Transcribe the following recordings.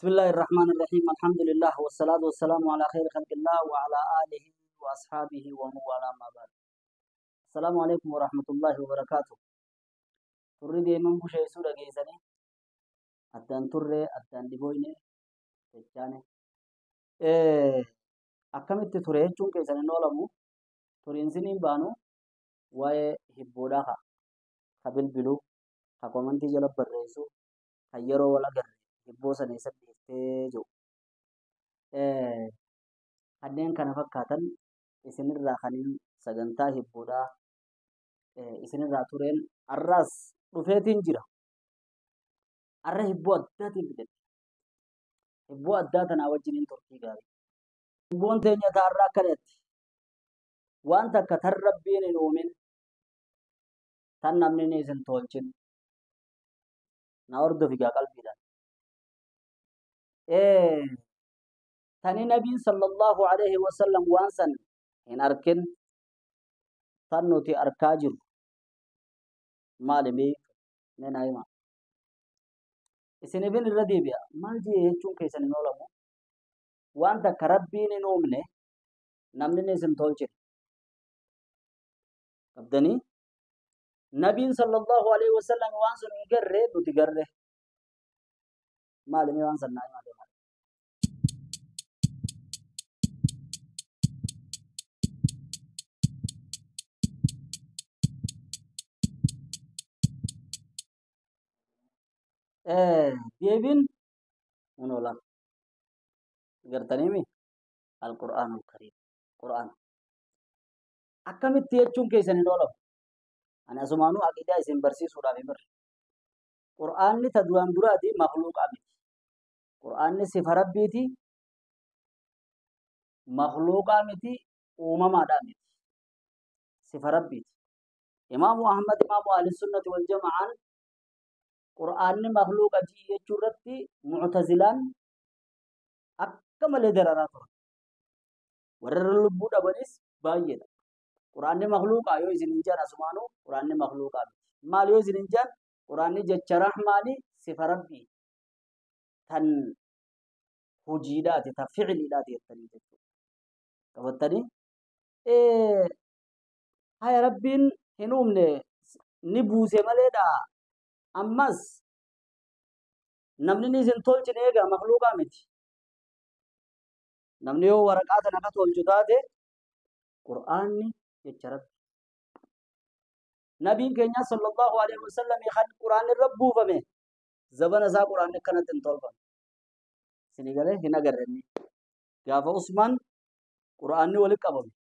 بسم الله الرحمن الرحيم الحمد لله والصلاة والسلام على خير خلق الله وعلى آله وأصحابه ومن والاه ما بعد. السلام عليكم ورحمة الله وبركاته. تريد من بشيء سورة جيزاني أتان ترى أتان دبوينه تجانه أكملت ترى چون كيسان نولمو ترين سنين بانو واي هبودا خبل بلو خكومن تجلا بريسو خيرو ولا غر هبوسا نيسب جو kanneen kana fakkaatan isinirraa kaniin sagantaa hibbuudhaa isinirraa tureen arraas dhufeetiin jira. Arra hibboo addaatiin fidedha. Hibboo addaa tanaa wajjiniin turtii gaarii. Hibboon teenya taarraa akkanatti waan takka tan rabbiin hin uumin tan namni ni isin tolchin na hordofi gaa qalbiidhaan. Tani nabiin sallallahu alaihi wasallam waan san hin arkin tan nuti arkaa jiru maalimi nena hima isinifin irra deebi'a maal jee jechuun keessan hin oolamu waan takka rabbiin hin uumne namni ni isin tolchine qabdanii nabiin sallallahu alaihi wasallam waan sun hin garre nuti garre maalimi waan san naa hima deemaa. deebiin unola gartaniimi alqur'aanul kariim qur'aan akkamitti jechuun keessan hin oolamu ani asumaanuu aqiidaa isin barsiisuudhaaf hin barre qur'aanni ta duraan duraati makhluuqaa miti qur'aanni sifa rabbiiti makhluuqaa miti uumamaadhaa miti sifa rabbiiti imaamu ahmad imaamu ahli sunnati wal jama'aan qur'aanni makhluuqa jechuu irratti mu'tazilaan akka malee dararaa turan warra lubbuu dhabanis baay'eedha qur'aanni makhluuqa yoo isin hin jaan asumaanuu qur'aanni makhluuqa miti maal yoo isin hin jaan qur'aanni jecha rahmaani sifa rabbii tan hojiidhaati tan ficiliidhaati jettanii jechuudha qabattanii haya rabbiin hin uumne ni buuse maleedha ammas namni ni isin tolchine egaa makhluuqaa miti namni yoo waraqaa tana ka tolchu taate qur'aanni jecha rabbi nabiin keenya sallallahu alaihi wasallam kan qur'aanni irra buufame zabana isaa qur'aanni akkanatti hin tolfamne isinii galee hin agarrenni gaafa usmaan qur'aanni walitti qabame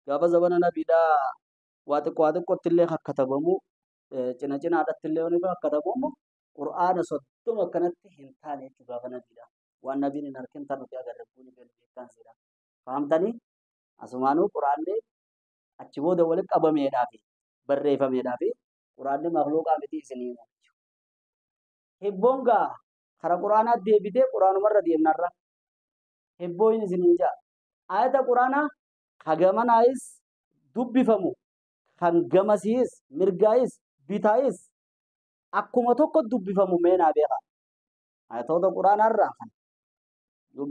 gaafa zabana nabiidhaa waa xiqqootti illee kakkatabamu cina cinaadhaatti illee wani kakkatabamu qur'aana soddoma akkanatti hin taane jechuu gaafa nabiidha waan nabiin hin arkin tan nuti agarre buuni beekan siidha fahamtanii asumaanuu qur'aanni achi booda walitti qabameedhaafi barreeffameedhaafi qur'aanni makhluuqaa miti isinii himu hibboon gaa kara qur'aanaatti deebitee qur'aanumarra deemnarra hibboo hin isiniin jaa ayata qur'aanaa hagamanaayis dubbifamu kan gamasiis mirgaayis bitaayis akkuma tokko dubbifamu meenaa beeka ayatoota quraanaarraa kan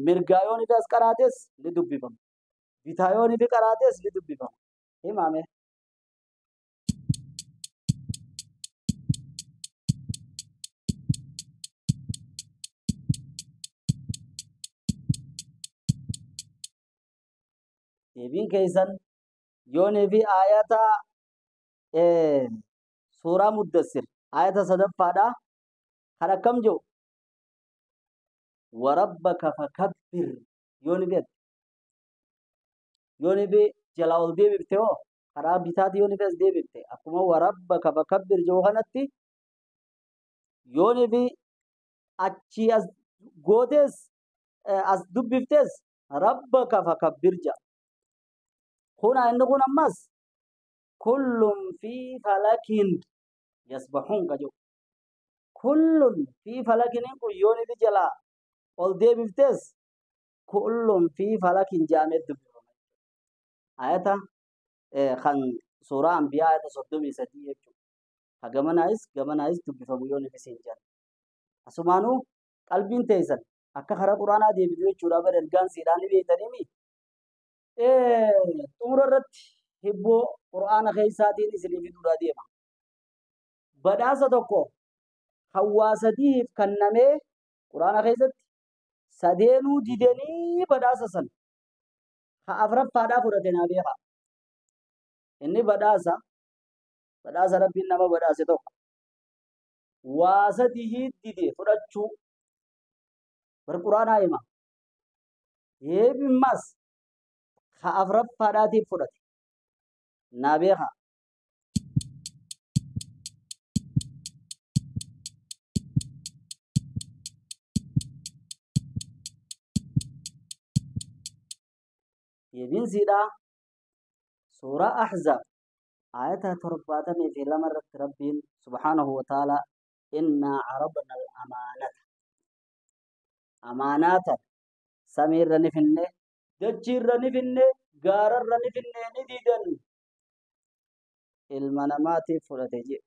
mirgaayoon ifi as qaraates ni dubbifamu bitaayoon ifi qaraates ni dubbifamu himaame deebiin keessan yoon ifi ayata suuraa muddassir ayata sadaffaadha kan akkam jiru warabbaka fakabbir yooni fi jalaa ol deebifte hoo karaa bitaati yooni fi as deebifte akkuma warabbaka fakabbir jiru kanatti yooni fi achi as gootes as dubbiftes rabbaka fakabbir ja kuna inni kun ammas kullum fi falakin yasbahun ka jiru kullum fi falakin kun yooni fi jalaa ol deebiftes kullum fi falakin jaamee dubbifama ayata kan suuraa anbiyaa ayata 33 jechuudha gamanaayis dubbifamu yooni fi siin jala asumaanuu qalbiin teessan akka karaa quraanaa deebitu jechuudha. Bara ergaan siidhaan ni beektanii xumura irratti hibboo quraana keessaatiin isinii fiduudhaa deema. Badhaasa tokko hawaasatiif kennamee quraana keessatti sadeenuu didanii badhaasa san ha afuraffaadhaa fudhate naa beeka. Inni badhaasa rabbiin nama badhaase tokko waa sadii dide fudhachuu bar quraanaa hima. Heebimmas ha afuraffaadhaatiif fudhate naa beeka. يبنزيدا سورة أحزاب آية ترباتم في لمرة ربين سبحانه وتعالى إنا عرضنا أمانات سمير رنفنة دجير رنفنة غارر رنفنة نديدن المنامات فرتجي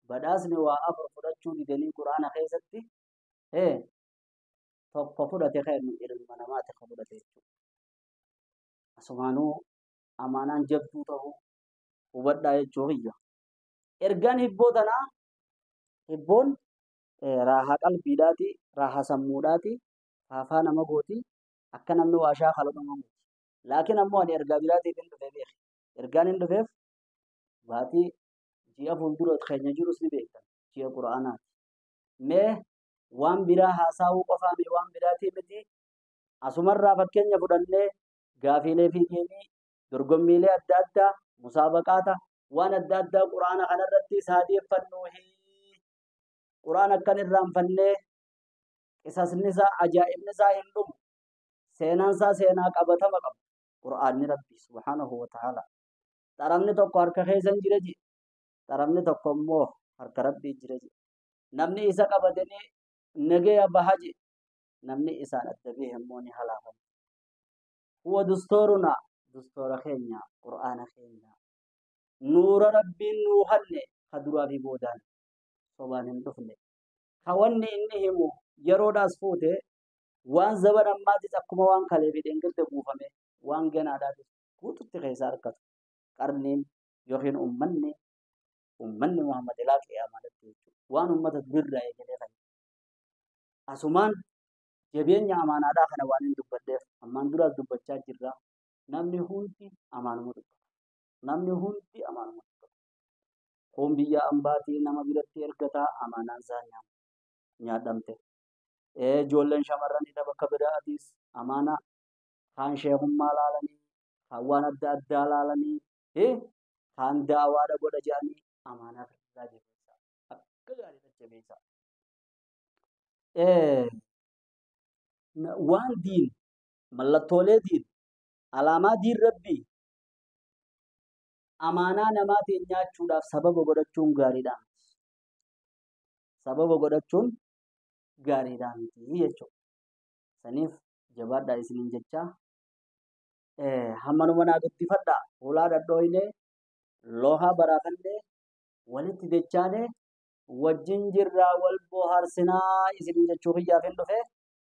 بداسني وافر فرتشو ديدني قرآن خيستي فرتي خير من المنامات خبرتي Asumaanuu amaanaan jabduu ta'uu hubadhaa jechuudha. Ergaan hibboo tanaa hibboon raahaa qalbiidhaati, raahaa sammuudhaati, raahaa nama gooti, akka namni waashaa kalaqamu. Laakiin ammoo ani ergaa biraatiif hin dhufee beeku. Ergaan hin dhufeef baatii ji'a fuuldura keenya jirus ni beektan. Ji'a quraanaati. Mee waan biraa haasawuu qofaa mee waan biraatii miti asumarraa fakkeenya fudhannee gaafiilee fi deebii dorgommiilee adda addaa musaabaqaata waan adda addaa quraana kanarratti saadeeffannuu quraana akkan irraanfannee qisasni isaa ajaa'ibni isaa hin dhumu seenaan isaa seenaa qabatama qabu quraanni rabbi subhaanahu wa ta'ala xaramni tokko harka keessan jira jedhe xaramni tokko immoo harka rabbii jira jedhe namni isa qabatanii nagaya baha jedhe namni isaan adda bahe immoo ni halaafama. هو دستورنا دستور خينيا قرآن خينيا نور ربي نوحن خدروا في بودان صبان دفن خواني إنهم يرود أسفوته وان زبر أما تتقم وان خليفي دنگل تبوفمه وان جنا داد كوت تخيسار كت قرنين يخين أمني محمد الله قيامة وان أمة تبر رأي جلي أسمان jabeenya amaanaadhaa kana waan hin dubbaddeef ammaan duraas dubbachaa jirra. Namni hundi amaanuma dubbata. Namni hundi amaanuma dubbata. Kun biyya ambaatii nama biratti ergataa amaanaan isaa nyaadhamte. Ijoolleen shamarranii bakka biraatiis amaana kaan sheekummaa laalanii kaan waan adda addaa laalanii kaan daawaadha godha jedhanii amaanaa irraa jabeessaa. Akka gaariidha jabeessaa. Waan diin mallattoolee diin alaamaa diin rabbii amaanaa namaatiin nyaachuudhaaf sababa godhachuun gaariidha. Sababa godhachuun gaariidha jechuudha. Saniif jabaadhaa isiniin jechaa hammanuma naa guddifadhaa fuulaa dhadhooyinee loohaa baraafannee walitti dechaanee wajjin jirraa wal bohaarsinaa isiniin jechuu biyyaaf hin dhufe.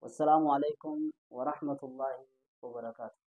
والسلام عليكم ورحمة الله وبركاته.